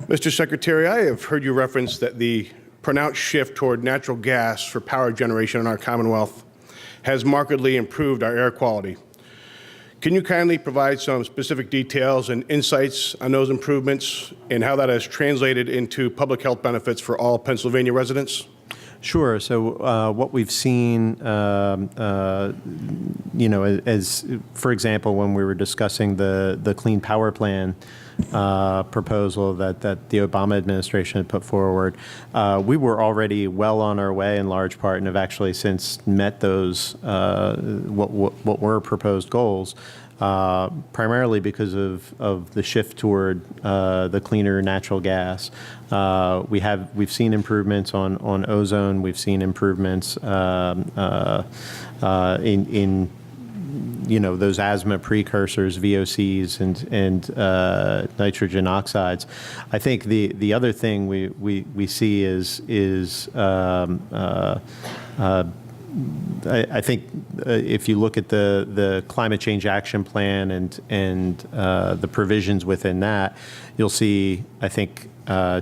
Mr. Secretary, I have heard you reference that the pronounced shift toward natural gas for power generation in our Commonwealth has markedly improved our air quality. Can you kindly provide some specific details and insights on those improvements and how that has translated into public health benefits for all Pennsylvania residents? Sure. So what we've seen, as for example, when we were discussing the Clean Power Plan proposal that the Obama administration had put forward, we were already well on our way in large part and have actually since met those what were proposed goals. Primarily because of the shift toward the cleaner natural gas. We've seen improvements on ozone. We've seen improvements in those asthma precursors, VOCs, and nitrogen oxides. I think the other thing we see is I think if you look at the Climate Change Action Plan and the provisions within that, you'll see, I think,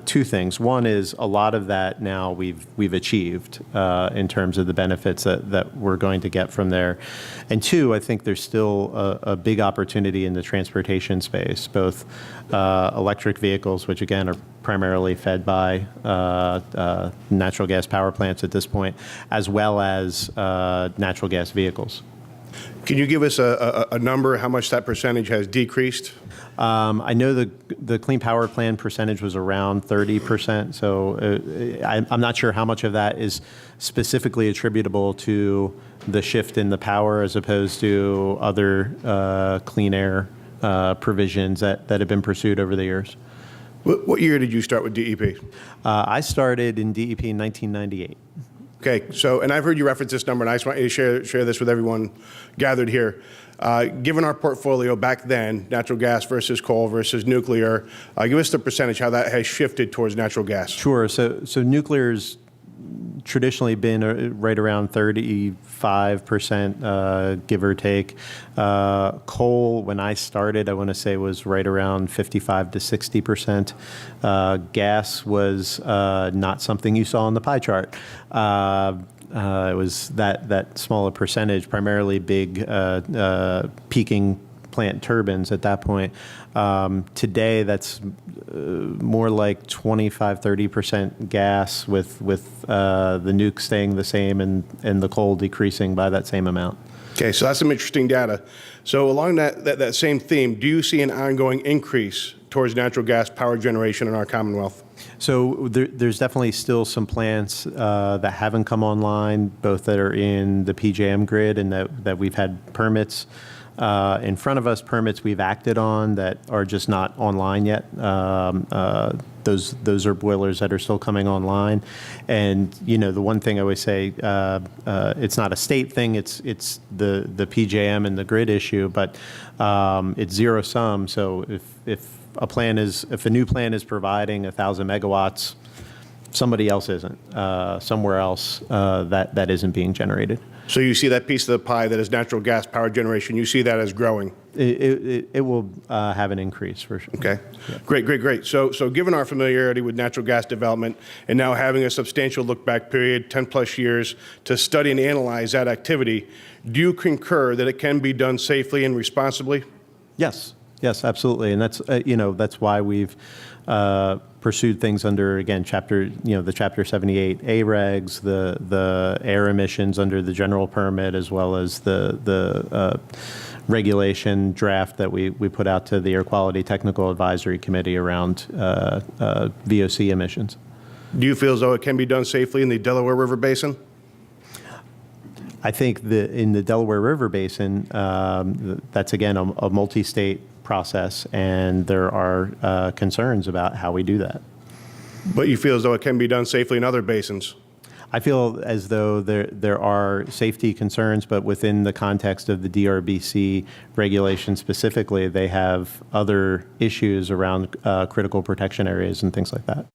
two things. One is a lot of that now we've achieved in terms of the benefits that we're going to get from there. And two, I think there's still a big opportunity in the transportation space, both electric vehicles, which again are primarily fed by natural gas power plants at this point, as well as natural gas vehicles. Can you give us a number, how much that percentage has decreased? I know the Clean Power Plan percentage was around 30%, so I'm not sure how much of that is specifically attributable to the shift in the power as opposed to other clean air provisions that have been pursued over the years. What year did you start with DEP? I started in DEP in 1998. Okay, so, and I've heard you reference this number, and I just want you to share this with everyone gathered here. Given our portfolio back then, natural gas versus coal versus nuclear, give us the percentage, how that has shifted towards natural gas. Sure, so nuclear's traditionally been right around 35%, give or take. Coal, when I started, I want to say was right around 55 to 60%. Gas was not something you saw on the pie chart. It was that smaller percentage, primarily big peaking plant turbines at that point. Today, that's more like 25–30% gas, with the nuke staying the same and the coal decreasing by that same amount. Okay, so that's some interesting data. So along that same theme, do you see an ongoing increase towards natural gas power generation in our Commonwealth? So there's definitely still some plants that haven't come online, both that are in the PJM grid and that we've had permits in front of us, permits we've acted on that are just not online yet. Those are boilers that are still coming online. And the one thing I always say, it's not a state thing, it's the PJM and the grid issue, but it's zero sum. So if a new plant is providing 1,000 megawatts, somebody else isn't. Somewhere else that isn't being generated. So you see that piece of the pie that is natural gas power generation, you see that as growing? It will have an increase for sure. Okay, yeah. Great. So given our familiarity with natural gas development and now having a substantial look-back period, 10 plus years, to study and analyze that activity, do you concur that it can be done safely and responsibly? Yes, absolutely, and that's why we've pursued things under, again, the Chapter 78A regs, the air emissions under the general permit, as well as the regulation draft that we put out to the Air Quality Technical Advisory Committee around VOC emissions. Do you feel as though it can be done safely in the Delaware River Basin? I think in the Delaware River Basin, that's again a multi-state process, and there are concerns about how we do that. But you feel as though it can be done safely in other basins? I feel as though there are safety concerns, but within the context of the DRBC regulation specifically, they have other issues around critical protection areas and things like that.